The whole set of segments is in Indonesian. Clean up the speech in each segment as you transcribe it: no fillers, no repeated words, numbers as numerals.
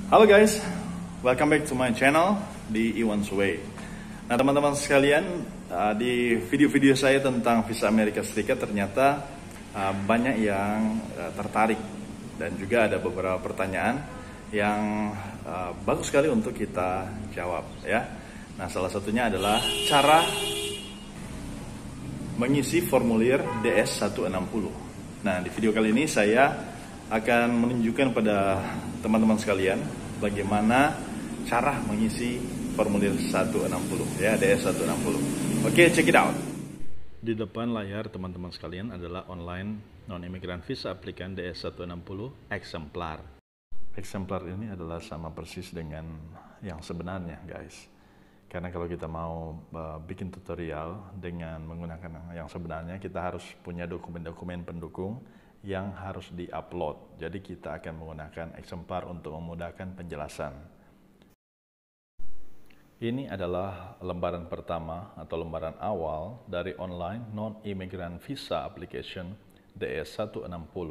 Halo guys, welcome back to my channel di Iwan's Way. Nah teman-teman sekalian, di video-video saya tentang visa Amerika Serikat ternyata banyak yang tertarik dan juga ada beberapa pertanyaan yang bagus sekali untuk kita jawab ya. Nah salah satunya adalah cara mengisi formulir DS-160. Nah di video kali ini saya akan menunjukkan pada teman-teman sekalian bagaimana cara mengisi formulir 160 ya, DS-160. Oke, check it out. Di depan layar teman-teman sekalian adalah online non-immigrant visa applicant DS-160 eksemplar. Eksemplar ini adalah sama persis dengan yang sebenarnya guys. Karena kalau kita mau bikin tutorial dengan menggunakan yang sebenarnya, kita harus punya dokumen-dokumen pendukung yang harus di-upload. Jadi kita akan menggunakan eksemplar untuk memudahkan penjelasan. Ini adalah lembaran pertama atau lembaran awal dari online non-immigrant visa application DS-160,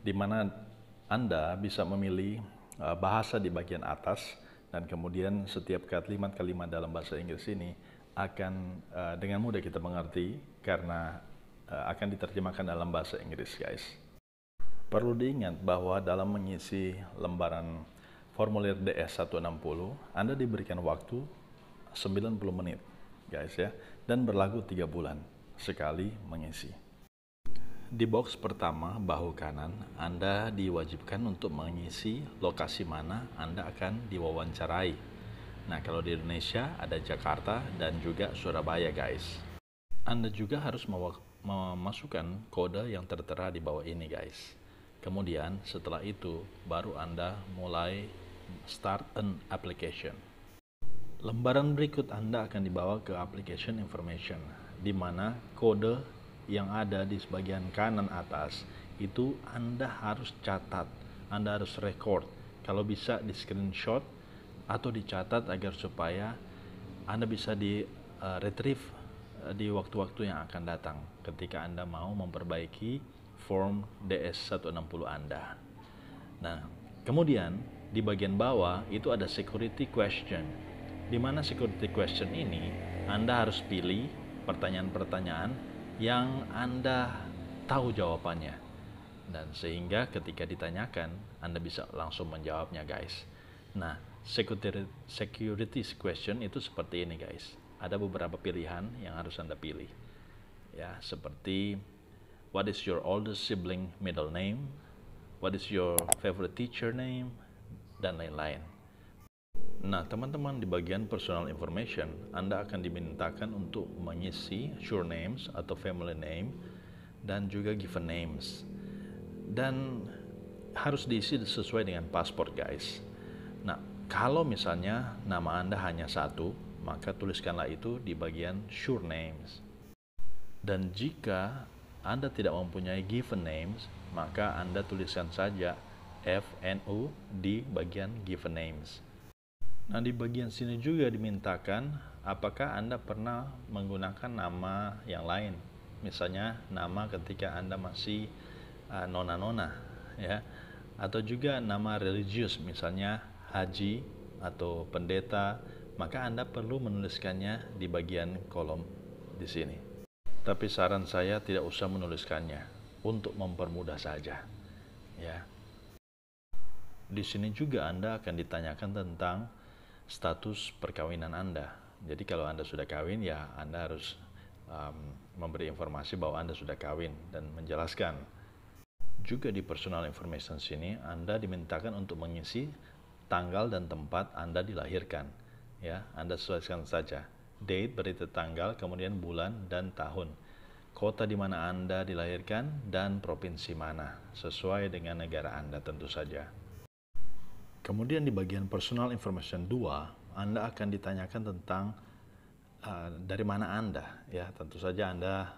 di mana Anda bisa memilih bahasa di bagian atas, dan kemudian setiap kalimat-kalimat dalam bahasa Inggris ini akan dengan mudah kita mengerti karena akan diterjemahkan dalam bahasa Inggris guys. Perlu diingat bahwa dalam mengisi lembaran formulir DS-160 Anda diberikan waktu 90 menit guys ya, dan berlaku 3 bulan sekali mengisi. Di box pertama bahu kanan Anda diwajibkan untuk mengisi lokasi mana Anda akan diwawancarai. Nah kalau di Indonesia ada Jakarta dan juga Surabaya guys. Anda juga harus memasukkan kode yang tertera di bawah ini guys. Kemudian setelah itu baru Anda mulai start an application. Lembaran berikut Anda akan dibawa ke application information, di mana kode yang ada di sebagian kanan atas itu Anda harus catat, Anda harus record, kalau bisa di screenshot atau dicatat agar supaya Anda bisa di retrieve di waktu-waktu yang akan datang ketika Anda mau memperbaiki form DS-160 Anda. Nah, kemudian di bagian bawah itu ada security question, di mana security question ini Anda harus pilih pertanyaan-pertanyaan yang Anda tahu jawabannya, dan sehingga ketika ditanyakan Anda bisa langsung menjawabnya guys. Nah, security question itu seperti ini guys. Ada beberapa pilihan yang harus Anda pilih ya, seperti what is your oldest sibling middle name, what is your favorite teacher name, dan lain-lain. Nah teman-teman, di bagian personal information Anda akan dimintakan untuk mengisi surnames atau family name dan juga given names, dan harus diisi sesuai dengan paspor guys. Nah kalau misalnya nama Anda hanya satu, maka tuliskanlah itu di bagian surnames. Dan jika Anda tidak mempunyai given names, maka Anda tuliskan saja FNU di bagian given names. Nah di bagian sini juga dimintakan apakah Anda pernah menggunakan nama yang lain, misalnya nama ketika Anda masih nona-nona ya, atau juga nama religius misalnya haji atau pendeta, maka Anda perlu menuliskannya di bagian kolom di sini. Tapi saran saya tidak usah menuliskannya, untuk mempermudah saja ya. Di sini juga Anda akan ditanyakan tentang status perkawinan Anda. Jadi kalau Anda sudah kawin ya Anda harus memberi informasi bahwa Anda sudah kawin dan menjelaskan. Juga di personal information sini Anda dimintakan untuk mengisi tanggal dan tempat Anda dilahirkan ya. Anda sesuaikan saja date, berarti tanggal, kemudian bulan dan tahun, kota di mana Anda dilahirkan, dan provinsi mana, sesuai dengan negara Anda tentu saja. Kemudian di bagian personal information 2 Anda akan ditanyakan tentang dari mana Anda ya, tentu saja Anda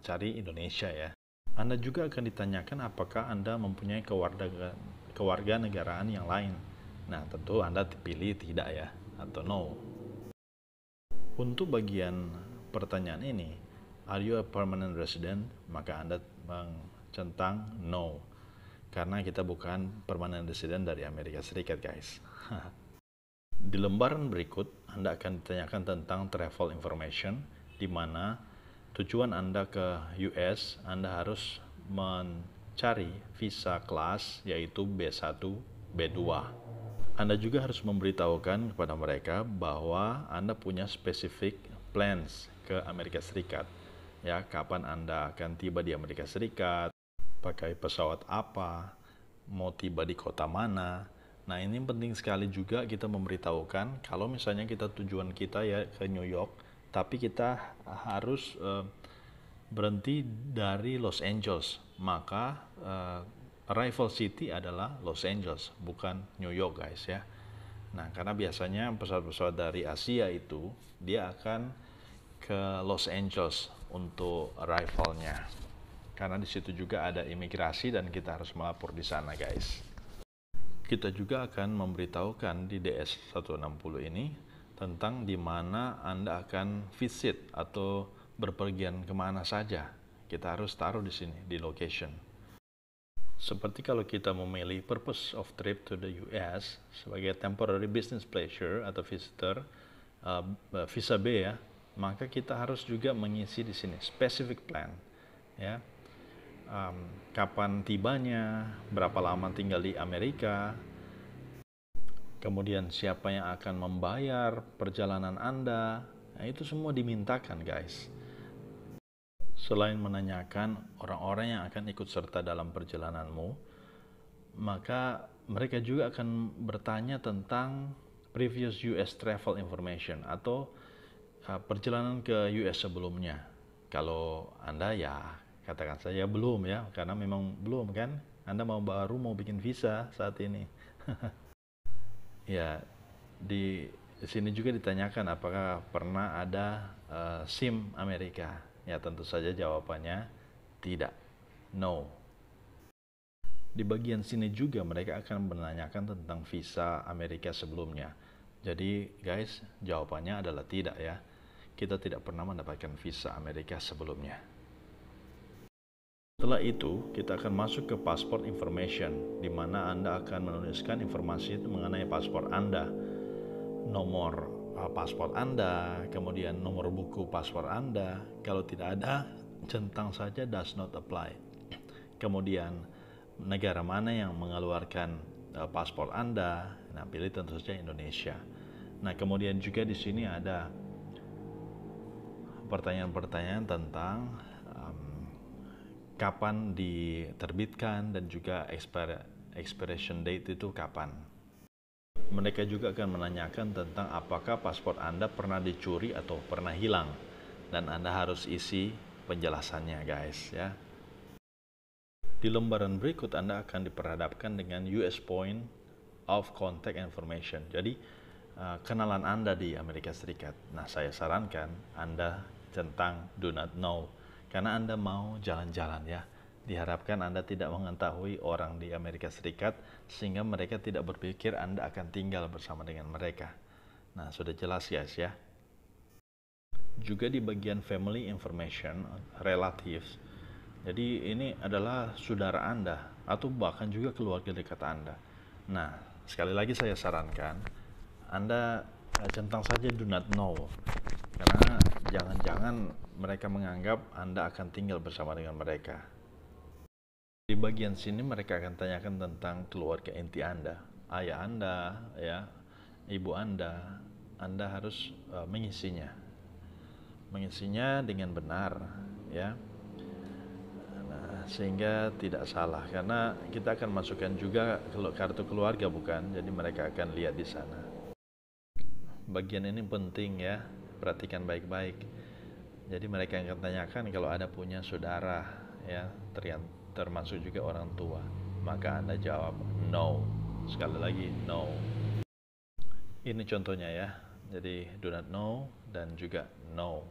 cari Indonesia ya. Anda juga akan ditanyakan apakah Anda mempunyai kewarganegaraan yang lain. Nah tentu Anda pilih tidak ya, atau no. Untuk bagian pertanyaan ini, are you a permanent resident? Maka Anda mencentang no. karena kita bukan permanent resident dari Amerika Serikat, guys. Di lembaran berikut, Anda akan ditanyakan tentang travel information, di mana tujuan Anda ke US, Anda harus mencari visa kelas yaitu B1, B2. Anda juga harus memberitahukan kepada mereka bahwa Anda punya specific plans ke Amerika Serikat. Ya, kapan Anda akan tiba di Amerika Serikat, pakai pesawat apa, mau tiba di kota mana. Nah, ini penting sekali juga kita memberitahukan kalau misalnya kita tujuan kita ya ke New York, tapi kita harus berhenti dari Los Angeles, maka arrival city adalah Los Angeles, bukan New York, guys ya. Nah, karena biasanya pesawat-pesawat dari Asia itu dia akan ke Los Angeles untuk arrivalnya, karena di situ juga ada imigrasi dan kita harus melapor di sana, guys. Kita juga akan memberitahukan di DS 160 ini tentang di mana Anda akan visit atau berpergian kemana saja. Kita harus taruh di sini, di location. Seperti kalau kita memilih purpose of trip to the US sebagai temporary business pleasure atau visitor, visa B ya, maka kita harus juga mengisi di sini specific plan, ya. Kapan tibanya, berapa lama tinggal di Amerika, kemudian siapa yang akan membayar perjalanan Anda. Nah, itu semua dimintakan, guys. Selain menanyakan orang-orang yang akan ikut serta dalam perjalananmu, maka mereka juga akan bertanya tentang previous US travel information atau perjalanan ke US sebelumnya. Kalau Anda ya katakan saja belum ya, karena memang belum kan, Anda baru mau bikin visa saat ini. Ya, di sini juga ditanyakan apakah pernah ada SIM Amerika. Ya, tentu saja jawabannya tidak, no. Di bagian sini juga mereka akan menanyakan tentang visa Amerika sebelumnya. Jadi guys, jawabannya adalah tidak ya. Kita tidak pernah mendapatkan visa Amerika sebelumnya. Setelah itu, kita akan masuk ke passport information, di mana Anda akan menuliskan informasi mengenai paspor Anda, nomor paspor Anda, kemudian nomor buku paspor Anda. Kalau tidak ada, centang saja does not apply. Kemudian negara mana yang mengeluarkan paspor Anda, nah pilih tentu saja Indonesia. Nah, kemudian juga di sini ada pertanyaan-pertanyaan tentang kapan diterbitkan dan juga expiration date itu kapan. Mereka juga akan menanyakan tentang apakah paspor Anda pernah dicuri atau pernah hilang, dan Anda harus isi penjelasannya, guys ya. Di lembaran berikut Anda akan diperhadapkan dengan US Point of Contact Information. Jadi kenalan Anda di Amerika Serikat. Nah, saya sarankan Anda centang do not know, karena Anda mau jalan-jalan ya. Diharapkan Anda tidak mengetahui orang di Amerika Serikat sehingga mereka tidak berpikir Anda akan tinggal bersama dengan mereka. Nah, sudah jelas guys ya. Juga di bagian family information, relatives. Jadi ini adalah saudara Anda atau bahkan juga keluarga dekat Anda. Nah, sekali lagi saya sarankan Anda centang saja do not know, karena jangan-jangan mereka menganggap Anda akan tinggal bersama dengan mereka. Di bagian sini mereka akan tanyakan tentang keluarga inti Anda, ayah Anda, ya, ibu Anda. Anda harus mengisinya dengan benar, ya. Nah, sehingga tidak salah, karena kita akan masukkan juga kartu keluarga bukan, jadi mereka akan lihat di sana. Bagian ini penting ya, perhatikan baik-baik. Jadi mereka akan tanyakan kalau ada punya saudara ya, termasuk juga orang tua, maka Anda jawab no. Sekali lagi no. Ini contohnya ya, jadi do not know dan juga no.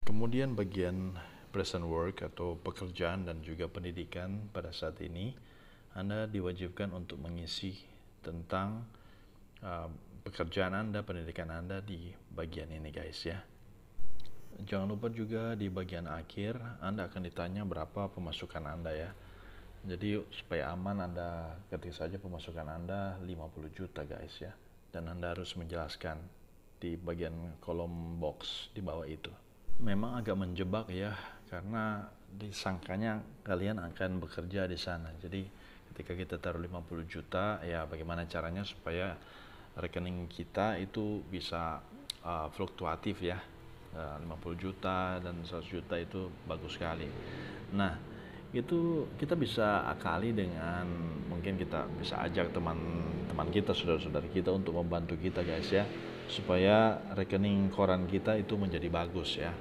Kemudian bagian present work atau pekerjaan dan juga pendidikan pada saat ini, Anda diwajibkan untuk mengisi tentang pekerjaan Anda, pendidikan Anda di bagian ini guys ya. Jangan lupa juga di bagian akhir Anda akan ditanya berapa pemasukan Anda ya. Jadi supaya aman, Anda ketik saja pemasukan Anda 50 juta guys ya. Dan Anda harus menjelaskan di bagian kolom box di bawah itu. Memang agak menjebak ya, karena disangkanya kalian akan bekerja di sana. Jadi ketika kita taruh 50 juta, ya bagaimana caranya supaya rekening kita itu bisa fluktuatif ya. 50 juta dan 100 juta itu bagus sekali. Nah, itu kita bisa akali dengan mungkin kita bisa ajak teman-teman kita, saudara-saudara kita untuk membantu kita guys ya, supaya rekening koran kita itu menjadi bagus ya.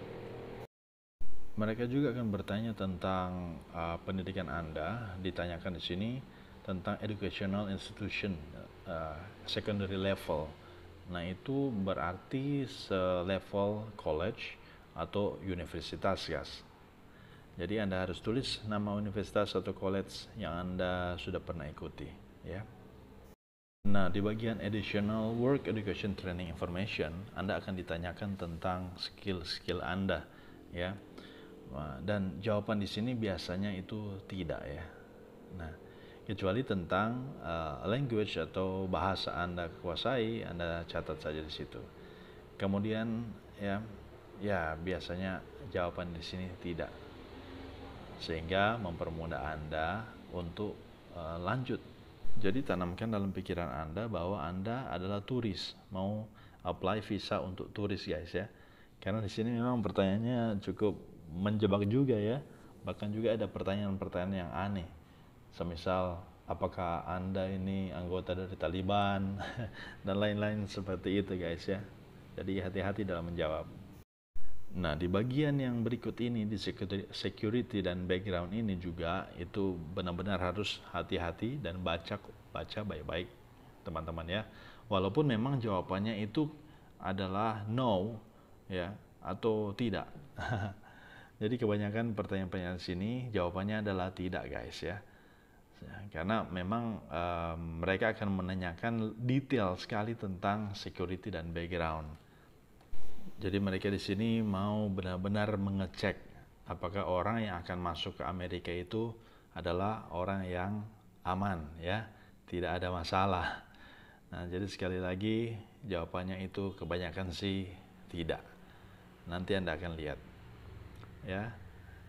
Mereka juga akan bertanya tentang pendidikan Anda, ditanyakan di sini tentang educational institution secondary level. Nah, itu berarti selevel college atau universitas guys. Jadi Anda harus tulis nama universitas atau college yang Anda sudah pernah ikuti ya. Nah, di bagian additional work education training information, Anda akan ditanyakan tentang skill-skill Anda ya. Dan jawaban di sini biasanya itu tidak ya. Nah, kecuali tentang language atau bahasa Anda kuasai, Anda catat saja di situ. Kemudian ya biasanya jawaban di sini tidak, sehingga mempermudah Anda untuk lanjut. Jadi tanamkan dalam pikiran Anda bahwa Anda adalah turis, mau apply visa untuk turis guys ya. Karena di sini memang pertanyaannya cukup menjebak juga ya. Bahkan juga ada pertanyaan-pertanyaan yang aneh. Semisal, apakah Anda ini anggota dari Taliban dan lain-lain seperti itu guys ya. Jadi hati-hati dalam menjawab. Nah, di bagian yang berikut ini, di security dan background ini juga itu benar-benar harus hati-hati dan baca baik-baik teman-teman ya. Walaupun memang jawabannya itu adalah no ya atau tidak. Jadi kebanyakan pertanyaan-pertanyaan sini jawabannya adalah tidak guys ya. Karena memang mereka akan menanyakan detail sekali tentang security dan background. Jadi mereka di sini mau benar-benar mengecek apakah orang yang akan masuk ke Amerika itu adalah orang yang aman ya, tidak ada masalah. Nah, jadi sekali lagi jawabannya itu kebanyakan sih tidak. Nanti Anda akan lihat ya.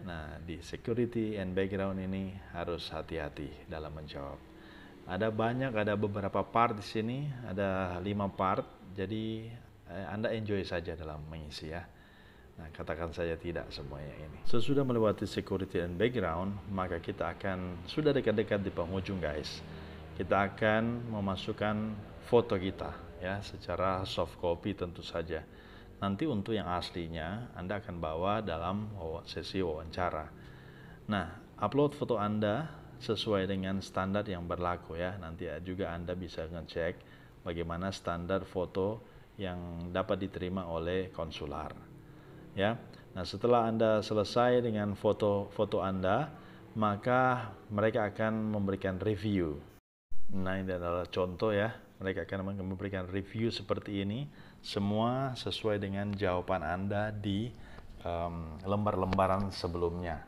Nah, di security and background ini harus hati-hati dalam menjawab. Ada beberapa part di sini, ada 5 part. Jadi Anda enjoy saja dalam mengisi ya. Nah, katakan saja tidak semuanya ini. Sesudah melewati security and background, maka kita akan sudah dekat-dekat di penghujung guys. Kita akan memasukkan foto kita ya, secara soft copy tentu saja. Nanti untuk yang aslinya Anda akan bawa dalam sesi wawancara. Nah, upload foto Anda sesuai dengan standar yang berlaku ya. Nanti juga Anda bisa ngecek bagaimana standar foto yang dapat diterima oleh konsular. Ya. Nah, setelah Anda selesai dengan foto-foto Anda, maka mereka akan memberikan review. Nah, ini adalah contoh ya. Mereka akan memberikan review seperti ini. Semua sesuai dengan jawaban Anda di lembar-lembaran sebelumnya.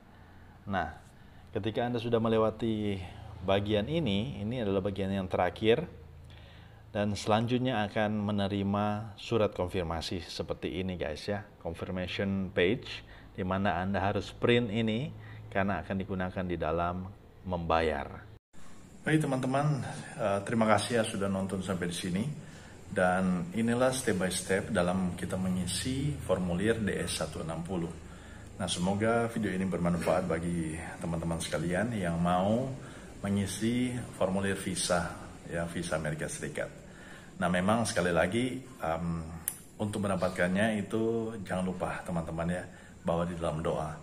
Nah, ketika Anda sudah melewati bagian ini adalah bagian yang terakhir. Dan selanjutnya akan menerima surat konfirmasi seperti ini guys ya. Confirmation page, di mana Anda harus print ini karena akan digunakan di dalam membayar. Baik teman-teman, terima kasih ya sudah nonton sampai di sini. Dan inilah step by step dalam kita mengisi formulir DS-160. Nah, semoga video ini bermanfaat bagi teman-teman sekalian yang mau mengisi formulir visa, ya, visa Amerika Serikat. Nah, memang sekali lagi untuk mendapatkannya itu jangan lupa teman-teman ya, bawa di dalam doa.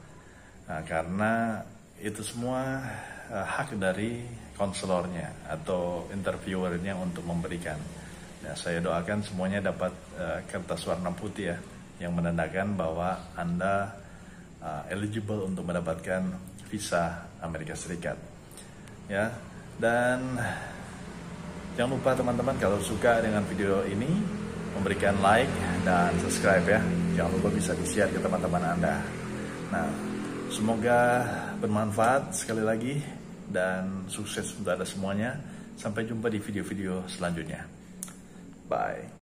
Nah, karena itu semua hak dari konselornya atau interviewernya untuk memberikan. Nah, saya doakan semuanya dapat kertas warna putih ya, yang menandakan bahwa Anda eligible untuk mendapatkan visa Amerika Serikat. Ya, dan jangan lupa teman-teman kalau suka dengan video ini memberikan like dan subscribe ya. Jangan lupa bisa di-share ke teman-teman Anda. Nah, semoga bermanfaat sekali lagi. dan sukses untuk Anda semuanya. Sampai jumpa di video-video selanjutnya. Bye.